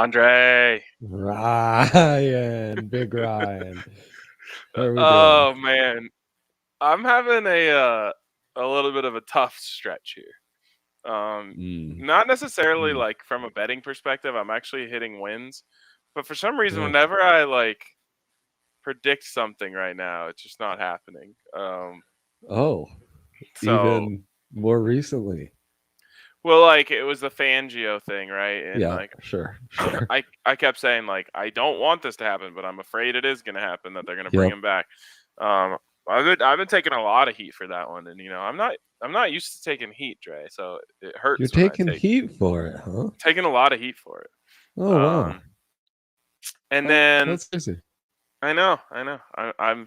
Andre. Ryan, big Ryan. How are we doing? Oh man, I'm having a little bit of a tough stretch here. Not necessarily like from a betting perspective. I'm actually hitting wins, but for some reason, Yeah. whenever I like predict something right now, it's just not happening. Oh, So even more recently. well, like it was the Fangio thing, right? And Yeah, like sure. I kept saying like I don't want this to happen, but I'm afraid it is going to happen that they're going to bring Yep. him back. Um, I've been taking a lot of heat for that one, and I'm not used to taking heat, Dre. So it You're hurts when I taking take heat for it, huh? taking a lot of heat for it. Oh, wow. And then That's crazy. I know, I'm I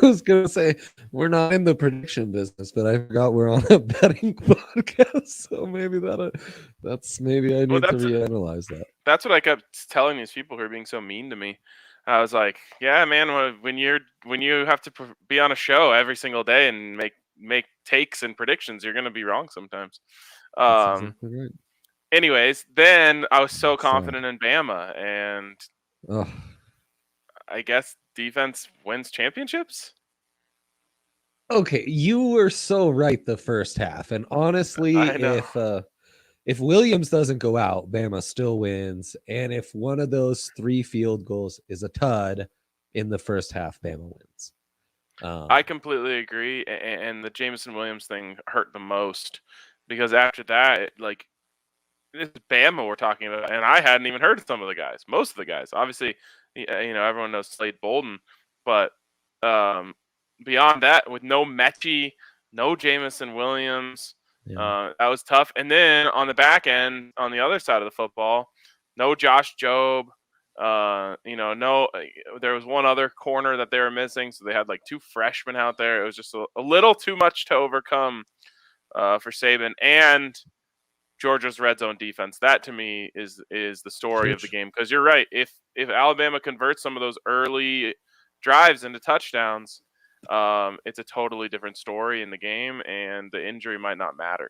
was going to say, we're not in the prediction business, but I forgot we're on a betting podcast. So maybe maybe I well. need to reanalyze that. That's what I kept telling these people who are being so mean to me. I was like, yeah, man, when you have to be on a show every single day and make takes and predictions, you're gonna be wrong sometimes. That's Um, exactly right. anyways, then I was so Sad. confident in Bama, and Oh, I guess defense wins championships. okay. You were so right the first half. And honestly, I know. if Williams doesn't go out, Bama still wins. And if one of those 3 field goals is a tud in the first half, Bama wins. I completely agree, and the Jameson Williams thing hurt the most because after that, this is Bama we're talking about, and I hadn't even heard of some of the guys. Most of the guys, obviously, everyone knows Slade Bolden, but um, beyond that, with no Mechie, no Jamison Williams, Yeah. that was tough. And then on the back end, on the other side of the football, no Josh Jobe. No. There was one other corner that they were missing, so they had like 2 freshmen out there. It was just a little too much to overcome for Saban and Georgia's red zone defense. That to me is the story of the game, because you're right. If Alabama converts some of those early drives into touchdowns, it's a totally different story in the game, and the injury might not matter.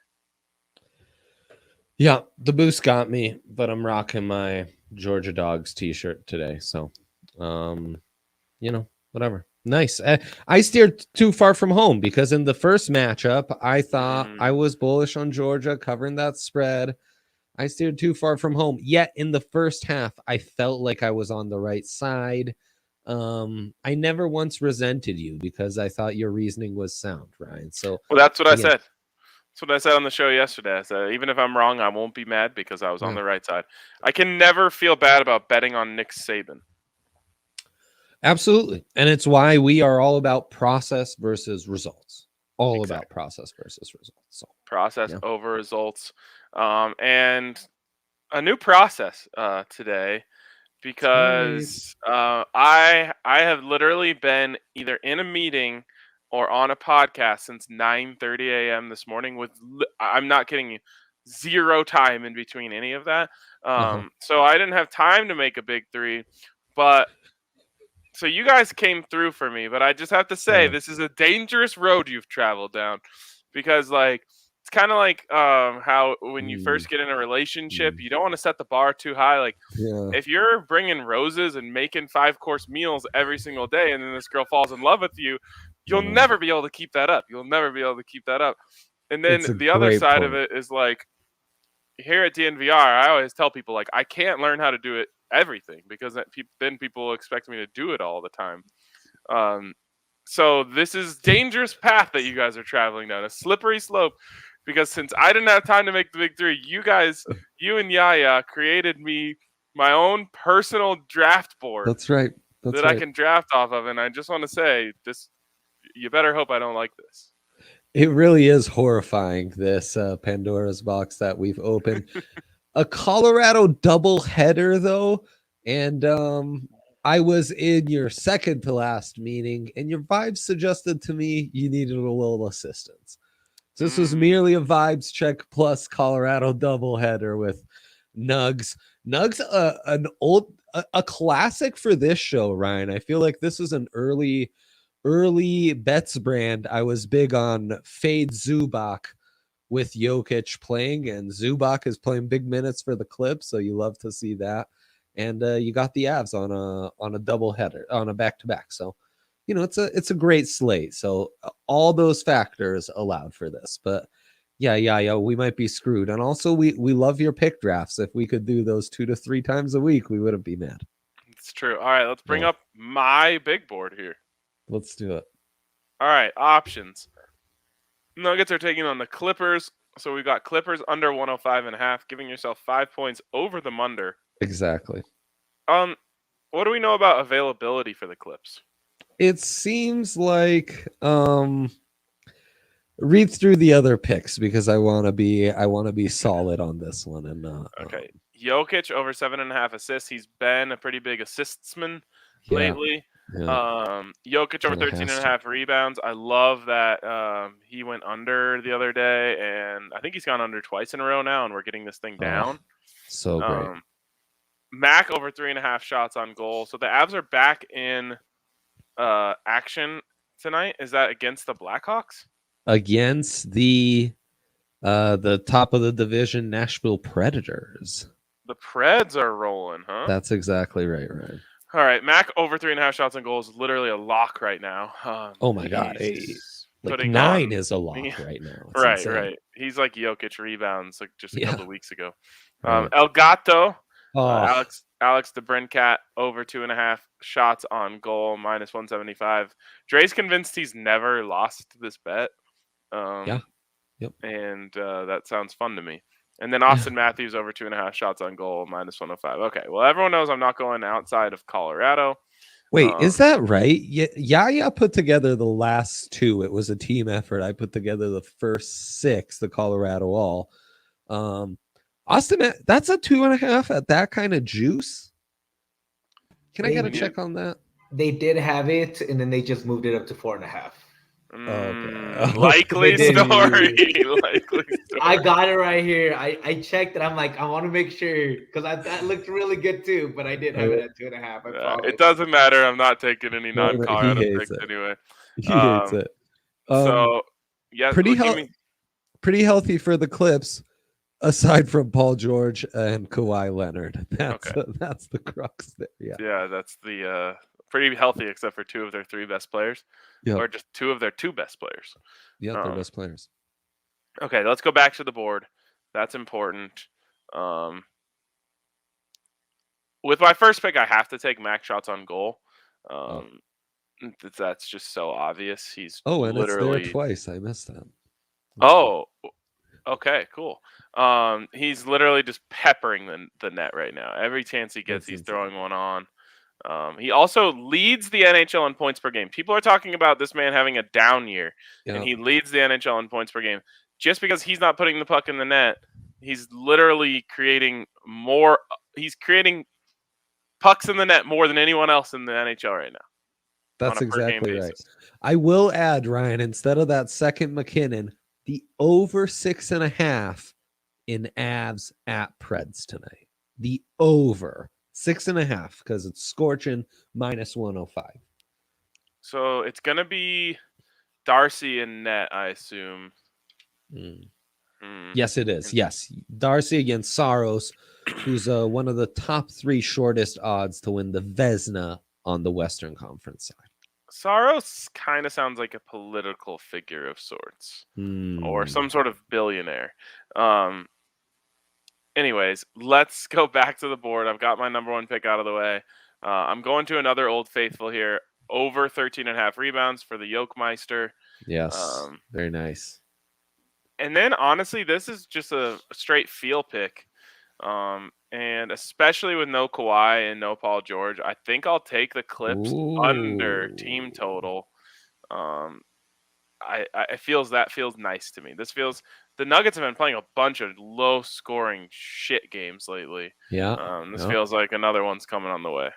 Yeah, the boost got me, but I'm rocking my Georgia Dogs t-shirt today. So, whatever. Nice. I steered too far from home because in the first matchup, I thought I was bullish on Georgia covering that spread. I steered too far from home. Yet in the first half, I felt like I was on the right side. I never once resented you because I thought your reasoning was sound, Ryan. So, well, that's what I again, said. That's what I said on the show yesterday. I said, even if I'm wrong, I won't be mad because I was on the right side. I can never feel bad about betting on Nick Saban. Absolutely. And it's why we are all about process versus results. All Exactly. about process versus results. So process over results. And a new process today, because I have literally been either in a meeting or on a podcast since 9:30 a.m. this morning with I'm not kidding you, 0 time in between any of that. So I didn't have time to make a big 3, but so you guys came through for me, but I just have to say this is a dangerous road you've traveled down, because like it's kind of like how when you first get in a relationship, you don't want to set the bar too high. Like if you're bringing roses and making 5-course meals every single day, and then this girl falls in love with you, you'll never be able to keep that up. And then the other side of it is like here at DNVR, I always tell people like I can't learn how to do it everything, because then people expect me to do it all the time. So this is dangerous path that you guys are traveling down, a slippery slope, because since I didn't have time to make the big 3, you and Yaya created me my own personal draft board. That's right. That I can draft off of, and I just want to say this: you better hope I don't like this. It really is horrifying, this Pandora's box that we've opened. A Colorado doubleheader, though, and I was in your second to last meeting, and your vibes suggested to me you needed a little assistance. So this was merely a vibes check plus Colorado doubleheader with Nugs. Nugs, a classic for this show, Ryan. I feel like this is an early bets brand. I was big on fade Zubac with Jokic playing, and Zubac is playing big minutes for the Clips, so you love to see that. and you got the Avs on a double header, on a back-to-back. So, it's a great slate. So all those factors allowed for this. But yeah, we might be screwed. And also, we love your pick drafts. If we could do those 2 to 3 times a week, we wouldn't be mad. It's true. All right, let's bring up my big board here. Let's do it. All right, options. Nuggets are taking on the Clippers. So we've got Clippers under 105.5, giving yourself 5 points over the under. Exactly. What do we know about availability for the Clips? It seems like read through the other picks because I want to be solid on this one. And okay, Jokic over 7.5 assists. He's been a pretty big assistsman lately. Yeah. Jokic over 13.5 rebounds. I love that he went under the other day, and I think he's gone under twice in a row now, and we're getting this thing down. So great. Mac over 3.5 shots on goal. So the Avs are back in action tonight. Is that against the Blackhawks? Against the top of the division, Nashville Predators. The Preds are rolling, huh? That's exactly right, Ryan. All right, Mac over 3.5 shots on goal is literally a lock right now. Oh my God, like 9 is a lock right now. It's right, insane. right. He's like Jokic rebounds like just a couple of weeks ago. Right. El Gato, Alex DeBrincat over 2.5 shots on goal, minus 175. Dre's convinced he's never lost this bet. Yep. And that sounds fun to me. And then Austin Matthews over 2.5 shots on goal, minus 105. Okay, well, everyone knows I'm not going outside of Colorado. Wait, is that right? Yaya put together the last 2. It was a team effort. I put together the first 6, the Colorado all. Austin, that's a 2.5 at that kind of juice. Can I get a check on that? They did have it, and then they just moved it up to 4.5. Okay. Likely story. I got it right here. I checked it. I'm like, I want to make sure because that looked really good too. But I did have it at 2.5. It doesn't matter. I'm not taking any non-Colorado picks anyway. He hates it. So yeah, pretty healthy for the Clips, aside from Paul George and Kawhi Leonard. That's the crux there. Yeah, that's the pretty healthy except for 2 of their 3 best players. Or just 2 of their 2 best players. Yeah, they're best players. Okay, let's go back to the board. That's important. With my first pick, I have to take Mac shots on goal. That's just so obvious. He's and literally it's there twice. I missed that. Okay, cool. He's literally just peppering the net right now. Every chance he gets, he's throwing one on. He also leads the NHL in points per game. People are talking about this man having a down year, and he leads the NHL in points per game. Just because he's not putting the puck in the net, he's literally creating more. He's creating pucks in the net more than anyone else in the NHL right now. That's exactly right. I will add, Ryan, instead of that second McKinnon, the over 6.5 in Avs at Preds tonight. The over 6.5 because it's scorching, minus 105. So it's gonna be Darcy in net, I assume. Yes, it is. Yes, Darcy against Saros, who's one of the top 3 shortest odds to win the Vezina on the Western Conference side. Saros kind of sounds like a political figure of sorts, or some sort of billionaire. Anyways, let's go back to the board. I've got my number 1 pick out of the way. I'm going to another Old Faithful here. Over 13.5 rebounds for the Yolkmeister. Yes, very nice. And then, honestly, this is just a straight feel pick. And especially with no Kawhi and no Paul George, I think I'll take the Clips under team total. It feels nice to me. The Nuggets have been playing a bunch of low-scoring shit games lately. Yeah. This feels like another one's coming on the way.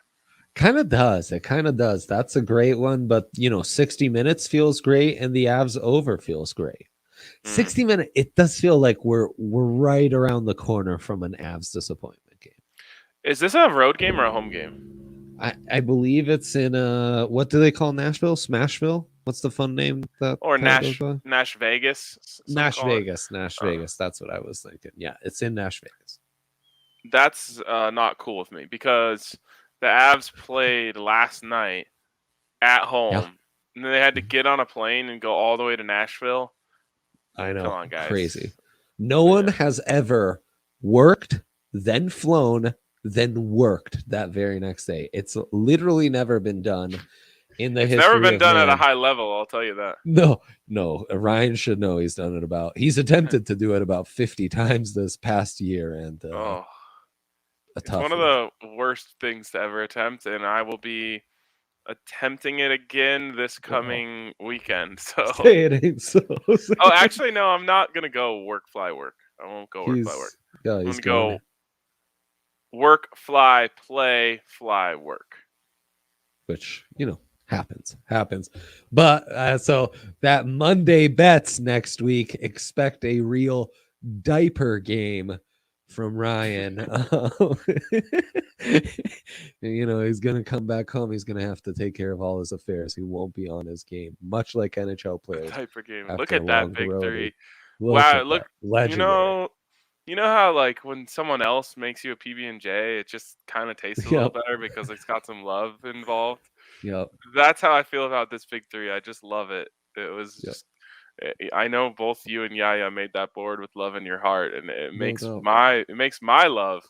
Kind of does. It kind of does. That's a great one, but 60 minutes feels great, and the Avs over feels great. 60 minutes, it does feel like we're right around the corner from an Avs disappointment game. Is this a road game or a home game? I believe it's in what do they call Nashville? Smashville? What's the fun name? Nash Vegas. Nash Vegas. That's what I was thinking. Yeah, it's in Nash Vegas. that's not cool with me because the Avs played last night at home, and then they had to get on a plane and go all the way to Nashville. I know. Come on, guys. Crazy. No one has ever worked, then flown, then worked that very next day. It's literally never been done in the history. It's never been of done man. at a high level, I'll tell you that. No. Ryan should know he's done it he's attempted to do it about 50 times this past year. And it's one of the worst things to ever attempt, and I will be attempting it again this coming weekend. So say it ain't so. Oh, actually, no, I'm not gonna go work, fly, work. I won't go work, fly, work. I'm gonna go work, fly, play, fly, work. Which, happens. But so that Monday bets next week, expect a real diaper game from Ryan. He's going to come back home. He's going to have to take care of all his affairs. He won't be on his game, much like NHL players. Diaper game. Look at that big three. Wow, look, legendary. You know how like when someone else makes you a PB&J, it just kind of tastes a little better because it's got some love involved. Yep. That's how I feel about this big three. I just love it. It was just. I know both you and Yaya made that board with love in your heart, and it makes my love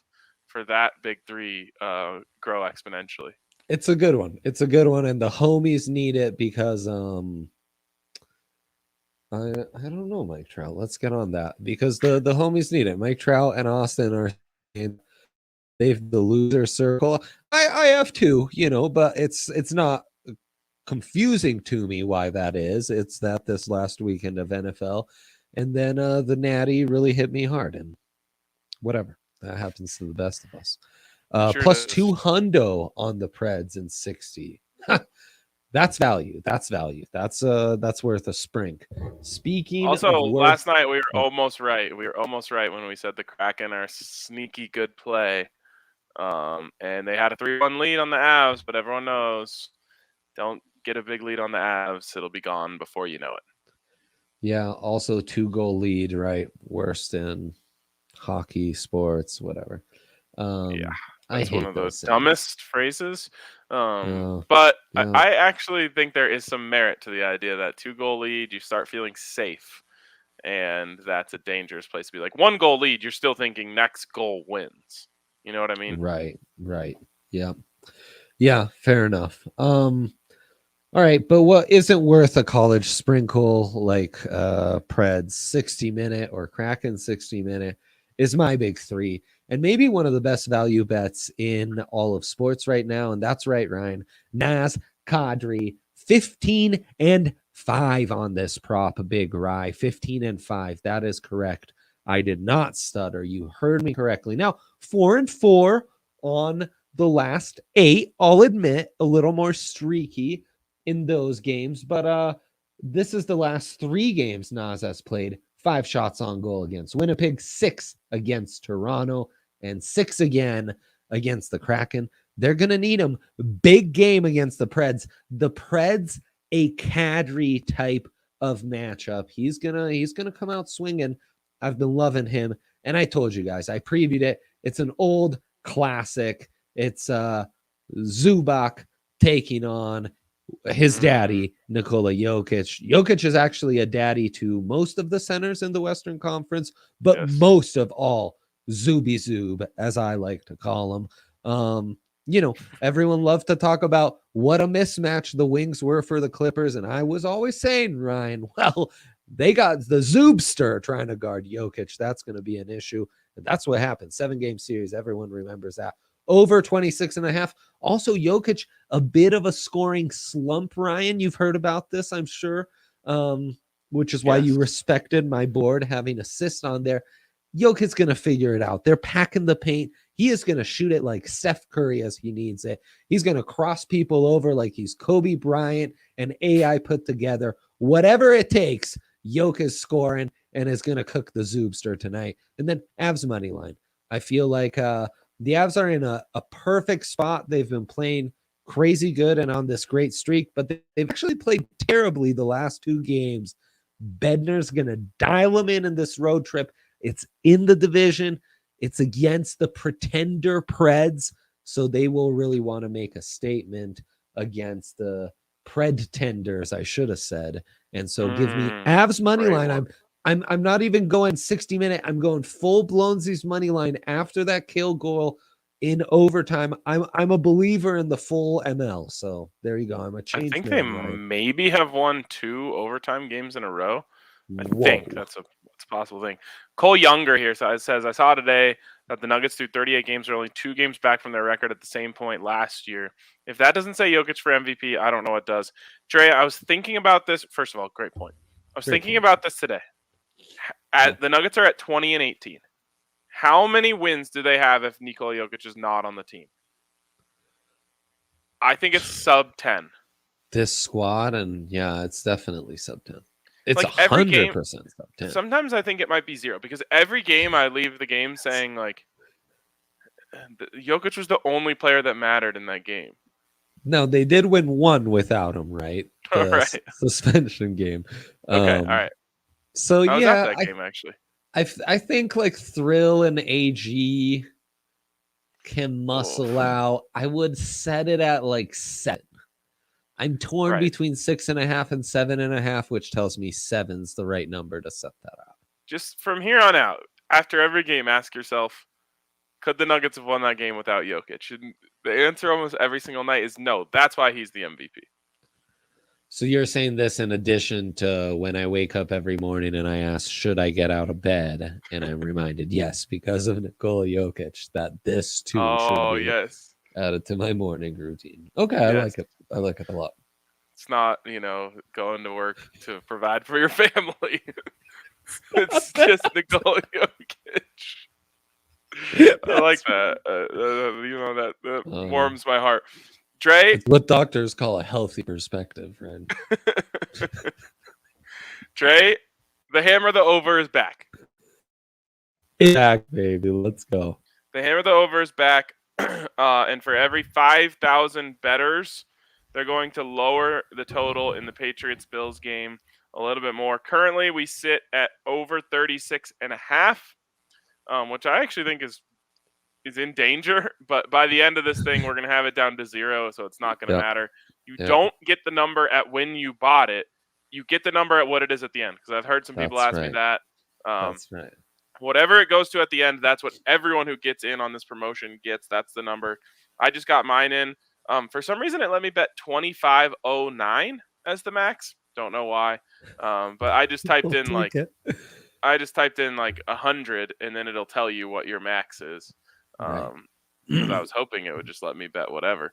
for that big three grow exponentially. It's a good one. And the homies need it because I don't know, Mike Trout. Let's get on that because the homies need it. Mike Trout and Austin are they've the loser circle. I have too, but it's not confusing to me why that is. It's that this last weekend of NFL, and then the Natty really hit me hard, and whatever, that happens to the best of us. Sure plus 200 on the Preds and 60. That's value. That's worth a sprink. Speaking also, of last night we were almost right. We were almost right when we said the Kraken are sneaky good play. And they had a 3-1 lead on the Avs, but everyone knows don't get a big lead on the Avs. It'll be gone before you know it. Yeah. Also 2-goal lead, right? Worst in hockey, sports, whatever. That's one of those dumbest phrases. But I actually think there is some merit to the idea that 2-goal lead, you start feeling safe. And that's a dangerous place to be. Like 1-goal lead, you're still thinking next goal wins. You know what I mean? Right. Yeah, fair enough. All right, but what isn't worth a college sprinkle like Preds 60-minute or Kraken 60-minute is my big three. And maybe one of the best value bets in all of sports right now. And that's right, Ryan. Naz Kadri, 15-5 on this prop, Big Rye. 15-5. That is correct. I did not stutter. You heard me correctly. Now, 4-4 on the last 8. I'll admit, a little more streaky in those games. But this is the last 3 games Naz has played. 5 shots on goal against Winnipeg, 6 against Toronto, and 6 again against the Kraken. They're going to need him. Big game against the Preds. The Preds, a Kadri type of matchup. He's gonna come out swinging. I've been loving him. And I told you guys, I previewed it. It's an old classic. It's Zubac taking on his daddy, Nikola Jokic. Jokic is actually a daddy to most of the centers in the Western Conference, but most of all, Zuby Zub, as I like to call him. Everyone loved to talk about what a mismatch the Wings were for the Clippers, and I was always saying, Ryan, well, they got the Zubster trying to guard Jokic. That's going to be an issue, and that's what happened. 7-game series, everyone remembers that. Over 26.5. Also, Jokic, a bit of a scoring slump, Ryan. You've heard about this, I'm sure, which is why you respected my board having assists on there. Jokic's going to figure it out. They're packing the paint. He is going to shoot it like Steph Curry as he needs it. He's going to cross people over like he's Kobe Bryant and AI put together. Whatever it takes, Jokic is scoring and is going to cook the Zubster tonight. And then Avs money line. I feel like the Avs are in a perfect spot. They've been playing crazy good and on this great streak, but they've actually played terribly the last 2 games. Bednar's going to dial them in this road trip. It's in the division. It's against the pretender Preds, so they will really want to make a statement against the Predtenders, I should have said. And so give me Avs money line. I'm not even going 60-minute. I'm going full blown Z's money line after that kill goal in overtime. I'm a believer in the full ML. So there you go. I'm a change. I think man, they right? maybe have won 2 overtime games in a row. I think that's a possible thing. Cole Younger here says, I saw today that the Nuggets through 38 games are only 2 games back from their record at the same point last year. If that doesn't say Jokic for MVP, I don't know what does. Dre, I was thinking about this. First of all, great point. I was thinking about this today. The Nuggets are at 20-18. How many wins do they have if Nikola Jokic is not on the team? I think it's sub 10. This squad, and yeah, it's definitely sub 10. It's like every game, 100% sub 10. Sometimes I think it might be 0 because every game I leave the game saying like Jokic was the only player that mattered in that game. No, they did win 1 without him, right? The right. suspension game. Okay, all right. So I was yeah, at that game actually. I think like Thrill and AG can muscle out. I would set it at like 7. I'm torn between 6.5 and 7.5, which tells me 7's the right number to set that out. Just from here on out, after every game, ask yourself, could the Nuggets have won that game without Jokic? And the answer almost every single night is no. That's why he's the MVP. So you're saying this in addition to when I wake up every morning and I ask, should I get out of bed? And I'm reminded, yes, because of Nikola Jokic, that this too should be added to my morning routine. Okay, I like it. I like it a lot. It's not, going to work to provide for your family. It's just Nikola Jokic. I like that. That warms my heart. Dre, it's what doctors call a healthy perspective, right? Dre, the hammer, the over is back. Back, baby. Let's go. The hammer, the over is back. And for every 5,000 bettors, they're going to lower the total in the Patriots-Bills game a little bit more. Currently, we sit at over 36.5, which I actually think is in danger. But by the end of this thing, we're going to have it down to 0, so it's not going to matter. You don't get the number at when you bought it. You get the number at what it is at the end, because I've heard some people ask me that. That's right. Whatever it goes to at the end, that's what everyone who gets in on this promotion gets. That's the number. I just got mine in. For some reason, it let me bet 25.09 as the max. Don't know why. But I just typed in like 100, and then it'll tell you what your max is. Because I was hoping it would just let me bet whatever.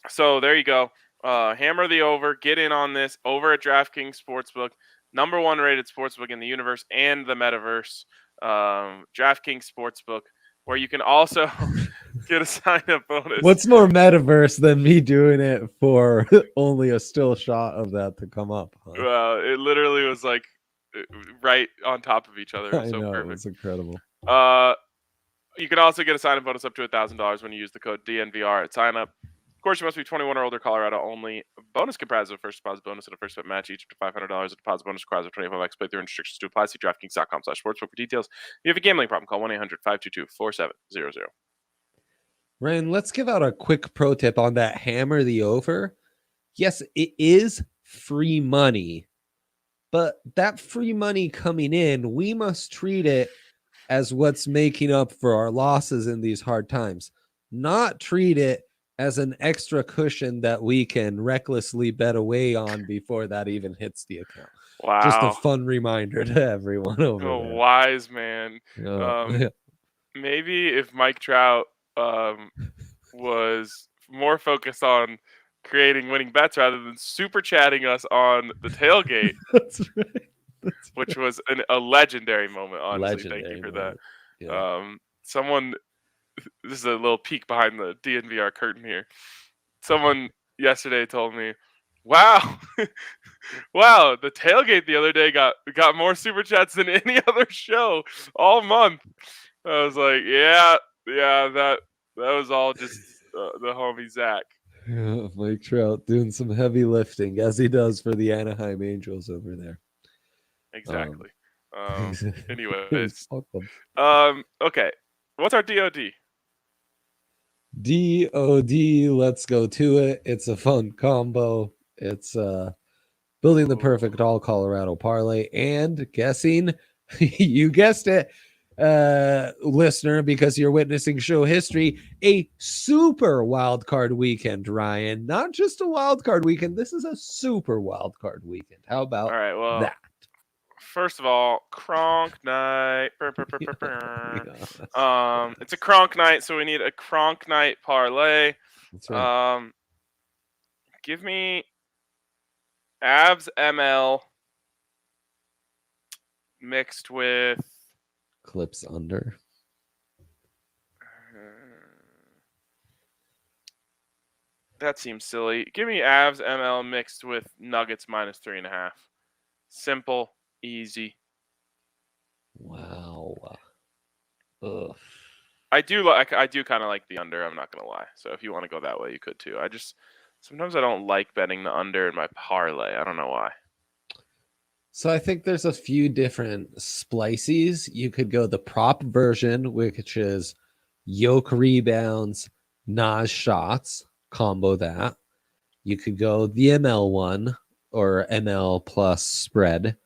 So there you go. Hammer the over. Get in on this over at DraftKings Sportsbook. Number 1 rated sportsbook in the universe and the metaverse. DraftKings Sportsbook, where you can also get a sign-up bonus. What's more metaverse than me doing it for only a still shot of that to come up? Huh? Well, it literally was like right on top of each other. It was so perfect. It was incredible. You can also get a sign-up bonus up to $1,000 when you use the code DNVR at sign-up. Of course, you must be 21 or older, Colorado only. Bonus comprises of a first deposit bonus and a first bet match, each up to $500. A deposit bonus requires a 25x play through restrictions to apply. See DraftKings.com/sportsbook for details. If you have a gambling problem, call 1-800-522-4700. Ryan, let's give out a quick pro tip on that hammer the over. Yes, it is free money, but that free money coming in, we must treat it as what's making up for our losses in these hard times. Not treat it as an extra cushion that we can recklessly bet away on before that even hits the account. Wow. Just a fun reminder to everyone over there. Wise man. Maybe if Mike Trout was more focused on creating winning bets rather than super chatting us on the tailgate. That's right. Which was a legendary moment, honestly. Legendary Thank you for moment. that. Yeah. Someone, this is a little peek behind the DNVR curtain here. Someone yesterday told me, wow, the tailgate the other day got more super chats than any other show all month. I was like, yeah, that was all just the homie Zach. Yeah, Mike Trout doing some heavy lifting as he does for the Anaheim Angels over there. Exactly. Anyways, Welcome. okay. What's our DOD? DOD, let's go to it. It's a fun combo. It's building the perfect all Colorado parlay and guessing, you guessed it, listener, because you're witnessing show history, a super wild card weekend, Ryan. Not just a wild card weekend. This is a super wild card weekend. How about All right. Well, that? first of all, Kronk night. Yeah, It's a Kronk night, so we need a Kronk night parlay. that's right. Give me Avs ML mixed with Clips under. That seems silly. Give me Avs ML mixed with Nuggets -3.5. Simple, easy. Wow. Ugh. I do kind of like the under. I'm not gonna lie. So if you want to go that way, you could too. Sometimes I don't like betting the under in my parlay. I don't know why. So I think there's a few different splices. You could go the prop version, which is Yoke rebounds, Nas shots, combo that. You could go the ML one or ML plus spread.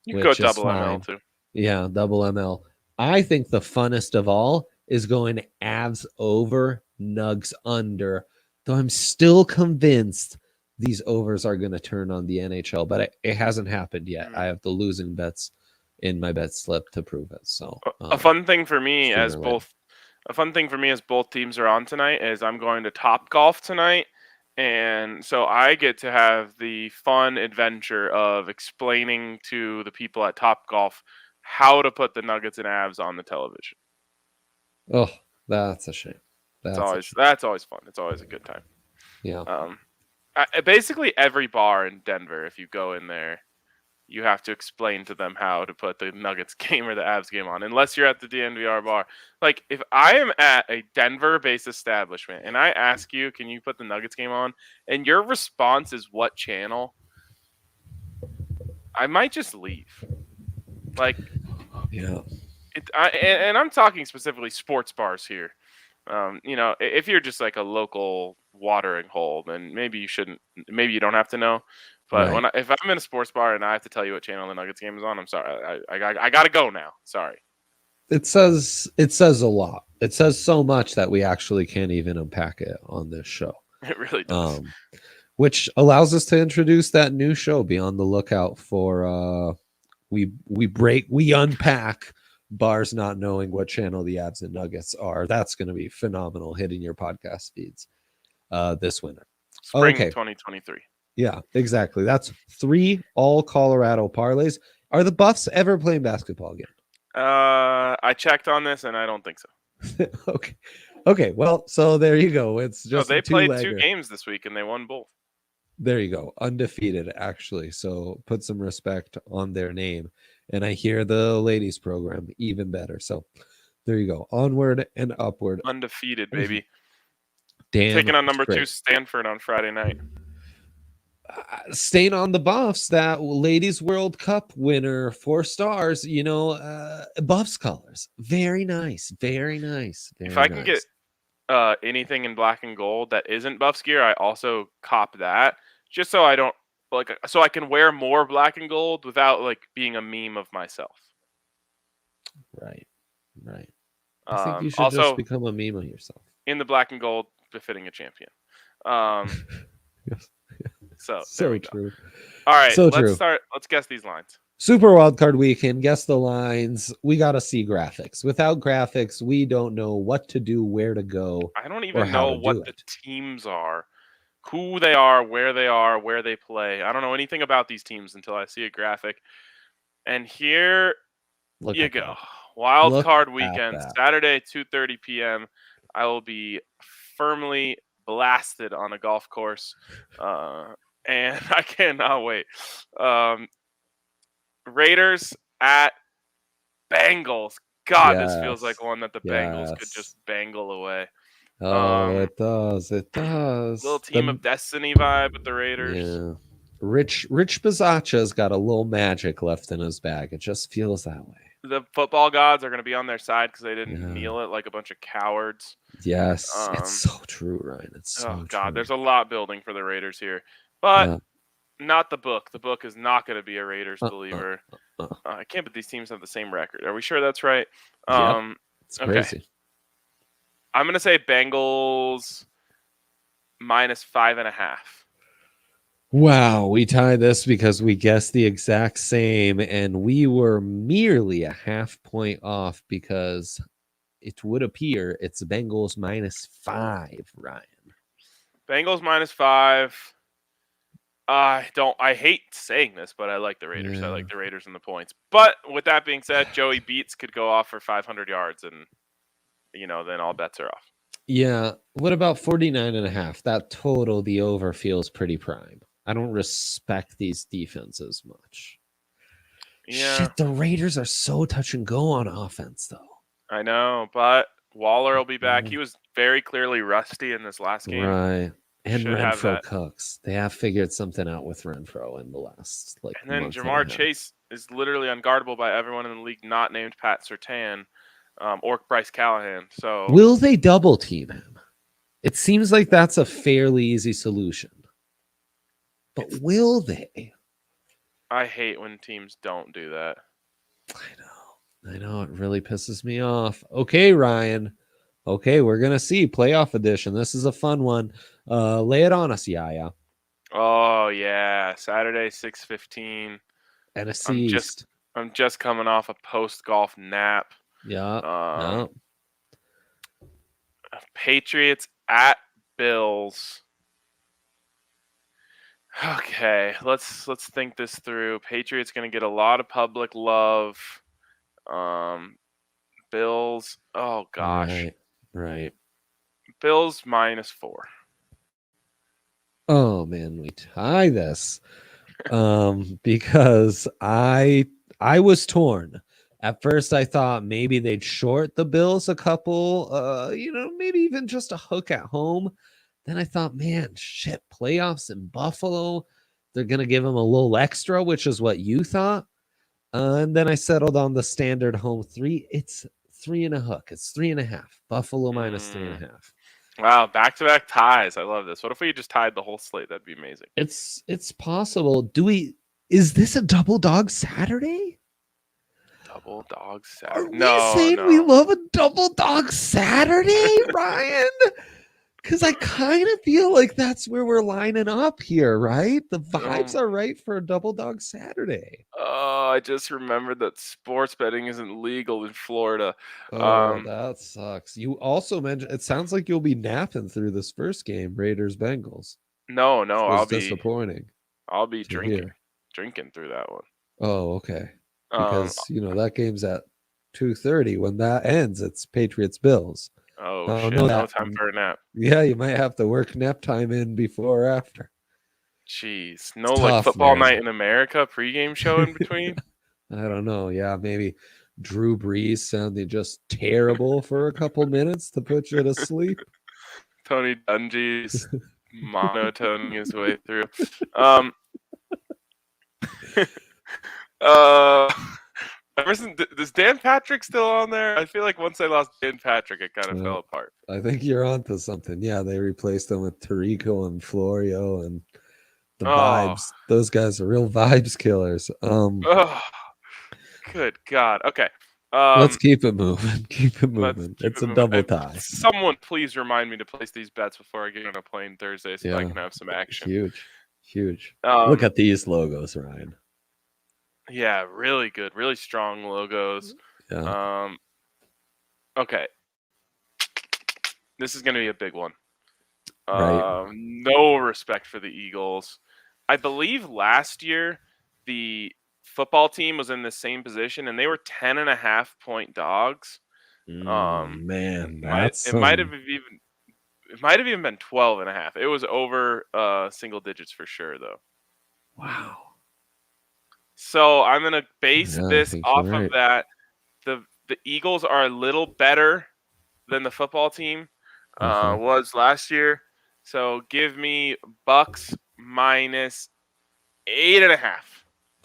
You can go double ML too. Yeah, double ML. I think the funnest of all is going Avs over, Nugs under. Though I'm still convinced these overs are going to turn on the NHL, but it hasn't happened yet. I have the losing bets in my bet slip to prove it. So a fun thing for me as both teams are on tonight is I'm going to Top Golf tonight, and so I get to have the fun adventure of explaining to the people at Top Golf how to put the Nuggets and Avs on the television. Oh, that's a shame. That's always fun. It's always a good time. Yeah. Basically every bar in Denver, if you go in there, you have to explain to them how to put the Nuggets game or the Avs game on, unless you're at the DNVR bar. Like, if I am at a Denver-based establishment and I ask you, can you put the Nuggets game on, and your response is what channel, I might just leave. Like, yeah. And I'm talking specifically sports bars here. If you're just like a local watering hole, then maybe you don't have to know. But Right. if I'm in a sports bar and I have to tell you what channel the Nuggets game is on, I'm sorry. I gotta go now. Sorry. It says a lot. It says so much that we actually can't even unpack it on this show. It really does. Which allows us to introduce that new show. Be on the lookout for we unpack bars not knowing what channel the Avs and Nuggets are. That's going to be phenomenal, hitting your podcast feeds this winter. Spring 2023. Yeah, exactly. That's 3 all Colorado parlays. Are the Buffs ever playing basketball again? I checked on this and I don't think so. Okay. Well, so there you go. It's just they played 2 games this week and they won both. There you go. Undefeated, actually. So put some respect on their name. And I hear the ladies program even better. So there you go. Onward and upward. Undefeated, baby. Taking on number 2 Stanford on Friday night. Staying on the Buffs, that Ladies World Cup winner, 4 stars, Buffs colors. Very nice. Very nice. If I can get anything in black and gold that isn't Buffs gear, I also cop that, just so I don't so I can wear more black and gold without being a meme of myself. Right. I think you should also, just become a meme of yourself. In the black and gold, befitting a champion. Yes. So true. All right, so let's start. Let's guess these lines. Super wildcard weekend. Guess the lines. We got to see graphics. Without graphics, we don't know what to do, where to go. I don't even know what the teams are, who they are, where they play. I don't know anything about these teams until I see a graphic. And here you go. Wild card weekend, Saturday, 2:30 p.m. I will be firmly blasted on a golf course. And I cannot wait. Raiders at Bengals. God, this feels like one that the Bengals could just bangle away. Oh, it does. It does. Little team of destiny vibe with the Raiders. Yeah. Rich Bizzaccia's got a little magic left in his bag. It just feels that way. The football gods are going to be on their side because they didn't kneel it like a bunch of cowards. Yes, it's so true, Ryan. It's so oh God, true. there's a lot building for the Raiders here, but not the book. The book is not going to be a Raiders believer. I can't believe these teams have the same record. Are we sure that's right? Yep. It's crazy. Okay. I'm going to say Bengals -5.5. Wow, we tied this because we guessed the exact same, and we were merely a half point off because it would appear it's Bengals -5, Ryan. Bengals -5. I hate saying this, but I like the Raiders. Yeah. I like the Raiders and the points. But with that being said, Joey Beats could go off for 500 yards, and then all bets are off. Yeah. What about 49.5? That total, the over feels pretty prime. I don't respect these defenses much. Yeah. Shit, the Raiders are so touch and go on offense, though. I know, but Waller will be back. He was very clearly rusty in this last game. Right. And Should have Renfro that. Cooks. They have figured something out with Renfro in the last And then month Jamar and a half. Chase is literally unguardable by everyone in the league not named Pat Surtain or Bryce Callahan. So will they double team him? It seems like that's a fairly easy solution. But will they? I hate when teams don't do that. I know. It really pisses me off. Okay, Ryan. Okay, we're going to see playoff edition. This is a fun one. Lay it on us, Yaya. Oh, yeah. Saturday, 6:15. NFC East. I'm just coming off a post-golf nap. Yeah. Patriots at Bills. Okay, let's think this through. Patriots going to get a lot of public love. Bills. Oh gosh. Right. Bills -4. Oh man, we tie this. Because I was torn. At first I thought maybe they'd short the Bills a couple, maybe even just a hook at home. Then I thought, man, shit, playoffs in Buffalo. They're going to give them a little extra, which is what you thought. And then I settled on the standard home 3. It's 3 and a hook. It's 3.5. Buffalo -3.5. Wow, back-to-back ties. I love this. What if we just tied the whole slate? That'd be amazing. It's possible. Is this a double dog Saturday? Double dog Saturday. Are we saying we love a double dog Saturday, Ryan? Because I kind of feel like that's where we're lining up here, right? The vibes are right for a double dog Saturday. Oh, I just remembered that sports betting isn't legal in Florida. Oh, that sucks. You also mentioned it sounds like you'll be napping through this first game, Raiders Bengals. No, I'll be disappointing. I'll be drinking through that one. Oh, okay. Because that game's at 2:30. When that ends, it's Patriots Bills. Oh shit! No time for a nap. Yeah, you might have to work nap time in before or after. Jeez, no, like football night in America pregame show in between. I don't know. Yeah, maybe Drew Brees sounded just terrible for a couple minutes to put you to sleep. Tony Dungy's monotoning his way through. Is Dan Patrick still on there? I feel like once they lost Dan Patrick, it kind of fell apart. I think you're onto something. Yeah, they replaced him with Tirico and Florio and the vibes. Those guys are real vibes killers. Good God. Okay. Let's keep it moving. It's a double tie. Someone please remind me to place these bets before I get on a plane Thursday so I can have some action. Huge. Look at these logos, Ryan. Yeah, really good. Really strong logos. Yeah. Okay. This is going to be a big one. Right. No respect for the Eagles. I believe last year the football team was in the same position and they were 10.5 point dogs. Man, it might have even been 12.5. It was over single digits for sure though. Wow. So I'm gonna base this off of that. The Eagles are a little better than the football team was last year. So give me Bucks -10.5. 8.5.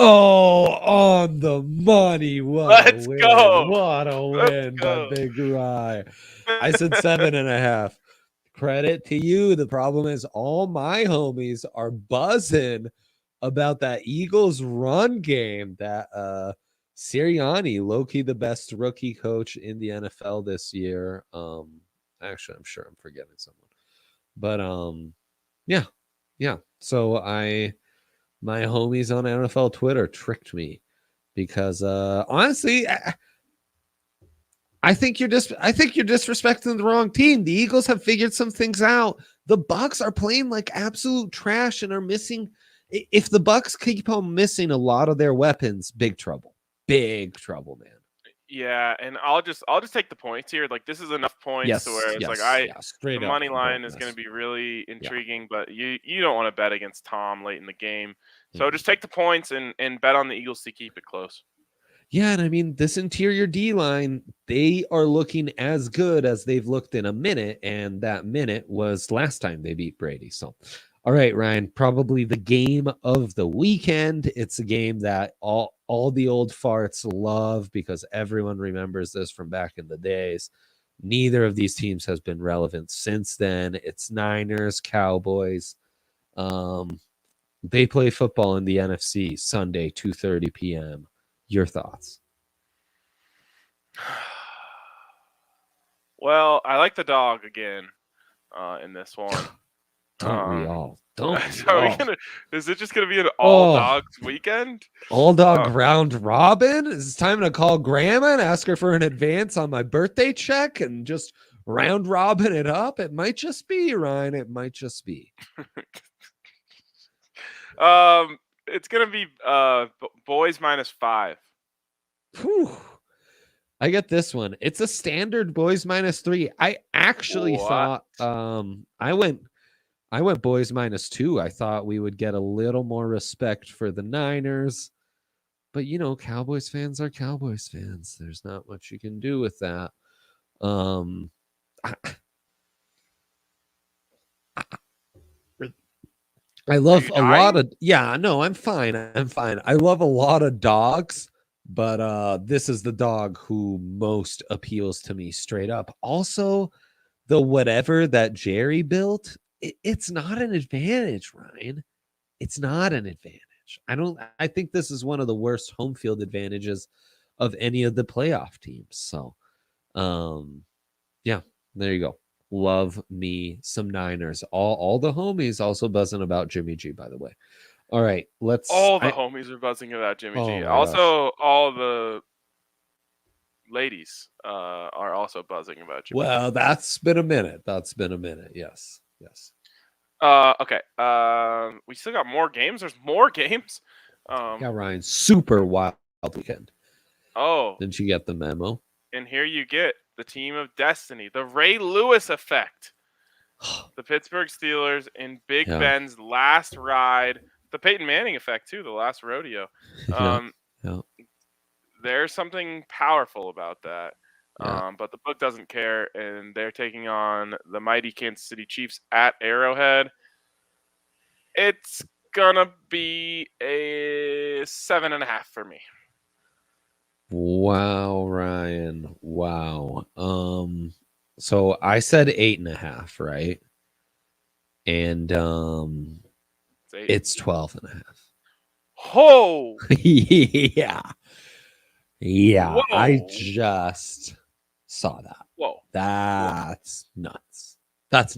Oh, on the money. What a Let's win. go. What a Let's win by go. Big Rye. I said 7.5. Credit to you. The problem is all my homies are buzzing about that Eagles run game. That Sirianni, low-key the best rookie coach in the NFL this year. Actually, I'm sure I'm forgetting someone. But yeah. So my homies on NFL Twitter tricked me because honestly, I think you're disrespecting the wrong team. The Eagles have figured some things out. The Bucks are playing like absolute trash and are missing. If the Bucks keep on missing a lot of their weapons, big trouble. Big trouble, man. Yeah, and I'll just take the points here. Like this is enough points to where it's like straight the up money line is bonus. going to be really intriguing, but you don't want to bet against Tom late in the game. So just take the points and bet on the Eagles to keep it close. Yeah, and I mean this interior D line, they are looking as good as they've looked in a minute, and that minute was last time they beat Brady. So, all right, Ryan, probably the game of the weekend. It's a game that all the old farts love because everyone remembers this from back in the days. Neither of these teams has been relevant since then. It's Niners, Cowboys. They play football in the NFC Sunday, 2:30 p.m. Your thoughts? Well, I like the dog again in this one. Don't we all? Don't we So all? is it just gonna be an all Oh, dogs weekend? all dog round robin? Is it time to call grandma and ask her for an advance on my birthday check and just round robin it up? It might just be, Ryan. It might just be. It's gonna be boys -5. Whew. I get this one. It's a standard boys -3. I actually thought I went boys -2. I thought we would get a little more respect for the Niners. But Cowboys fans are Cowboys fans. There's not much you can do with that. I love a lot of I'm fine. I love a lot of dogs, but this is the dog who most appeals to me straight up. Also, the whatever that Jerry built, it's not an advantage, Ryan. It's not an advantage. I think this is one of the worst home field advantages of any of the playoff teams. So yeah, there you go. Love me some Niners. All the homies also buzzing about Jimmy G, by the way. All right, All the homies are buzzing about Jimmy G. my Also, all the ladies are also buzzing about Jimmy G. Well, that's been a minute. Yes. Okay. We still got more games. There's more games. Yeah, Ryan, super wild weekend. Oh, didn't you get the memo? And here you get the team of destiny, the Ray Lewis effect. The Pittsburgh Steelers in Big Ben's last ride. The Peyton Manning effect, too, the last rodeo. There's something powerful about that. But the book doesn't care, and they're taking on the mighty Kansas City Chiefs at Arrowhead. It's going to be a 7.5 for me. Wow, Ryan. Wow. So I said 8.5, right? And it's 12.5. Oh yeah. Whoa. I just saw that. Whoa. That's nuts. That's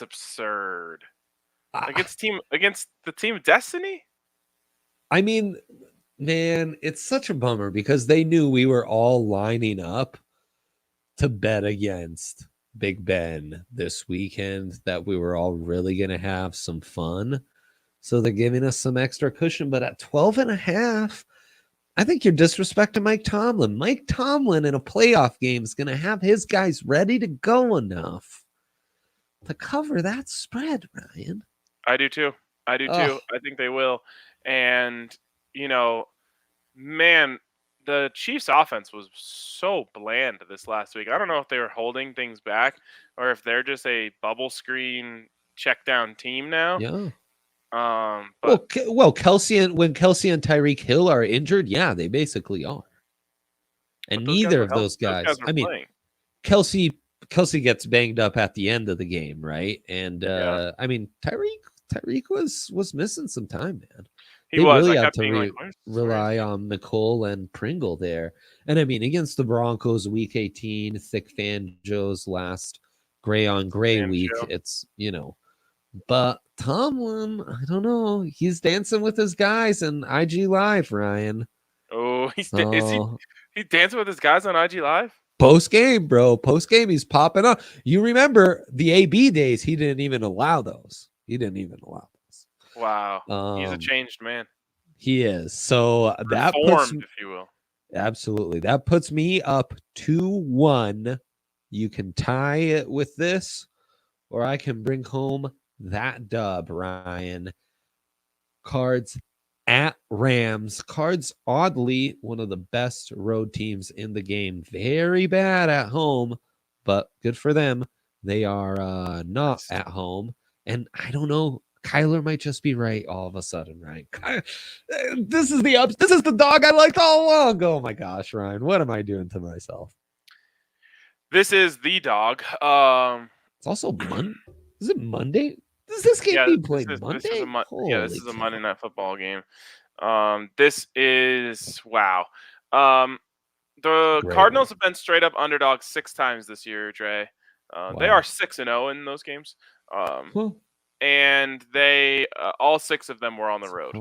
absurd. Against the team of destiny? I mean, man, it's such a bummer because they knew we were all lining up to bet against Big Ben this weekend, that we were all really going to have some fun. So they're giving us some extra cushion. But at 12.5, I think you're disrespecting Mike Tomlin. Mike Tomlin in a playoff game is going to have his guys ready to go enough to cover that spread, Ryan. I do too. I think they will. And, man, the Chiefs offense was so bland this last week. I don't know if they were holding things back or if they're just a bubble screen check down team now. Yeah. But When Kelsey and Tyreek Hill are injured, yeah, they basically are. And neither of those guys. Those guys are playing. Kelsey gets banged up at the end of the game, right? And I mean, Tyreek was missing some time, man. They really had to rely on Nicole and Pringle there. And I mean, against the Broncos, week 18, thick Fanjo's last gray on gray week, it's, but Tomlin, I don't know. He's dancing with his guys in IG Live, Ryan. Oh, is he dancing with his guys on IG Live? Post game, bro. Post game, he's popping up. You remember the AB days? He didn't even allow those. Wow, he's a changed man. He is. So that puts, if you will. Absolutely, that puts me up 2-1. You can tie it with this, or I can bring home that dub, Ryan. Cards at Rams. Cards, oddly, one of the best road teams in the game. Very bad at home, but good for them. They are not at home. And I don't know. Kyler might just be right all of a sudden, right? This is the dog I liked all along. Oh my gosh, Ryan. What am I doing to myself? This is the dog. It's also Monday. Is it Monday? Does this game be played Monday? This is a Monday Night Football game. This is wow. The Cardinals have been straight up underdogs 6 times this year, Dre. They are 6-0 in those games. And they all 6 of them were on the road.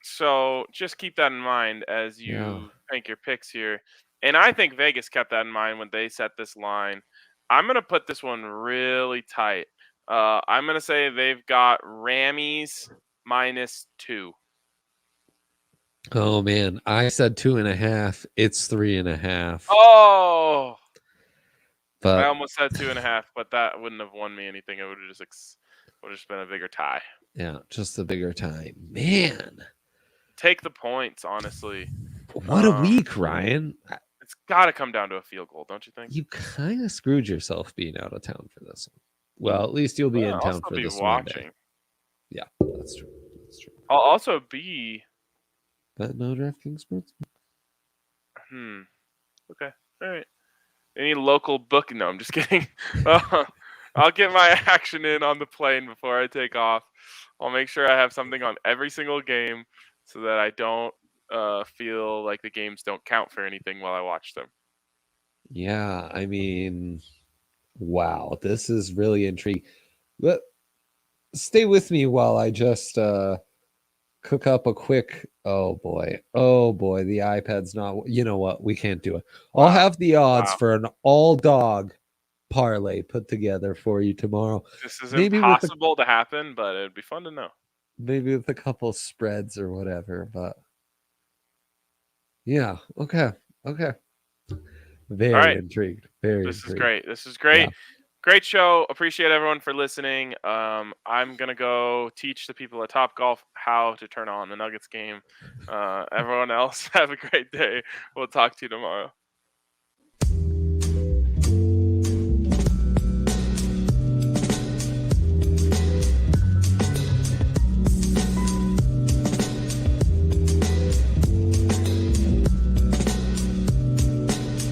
So just keep that in mind as you make your picks here. And I think Vegas kept that in mind when they set this line. I'm going to put this one really tight. I'm going to say they've got Rammies -2. Oh, man. I said 2.5. It's 3.5. Oh! But I almost said 2.5, but that wouldn't have won me anything. It would have just been a bigger tie. Yeah, just a bigger tie. Man. Take the points, honestly. What a week, Ryan. It's got to come down to a field goal, don't you think? You kind of screwed yourself being out of town for this one. Well, at least you'll be in town for this watching. Yeah, that's true. I'll also be. But no DraftKings Sports. Okay. All right. Any local book? No, I'm just kidding. I'll get my action in on the plane before I take off. I'll make sure I have something on every single game so that I don't feel like the games don't count for anything while I watch them. Yeah, I mean, wow, this is really intriguing. But stay with me while I just cook up a quick. Oh boy, the iPad's not. You know what? We can't do it. I'll have the odds for an all-dog parlay put together for you tomorrow. This is impossible to happen, but it'd be fun to know. Maybe with a couple spreads or whatever, but yeah, okay. Very intrigued. This is great. Yeah. Great show. Appreciate everyone for listening. I'm gonna go teach the people at Topgolf how to turn on the Nuggets game. Everyone else, have a great day. We'll talk to you tomorrow.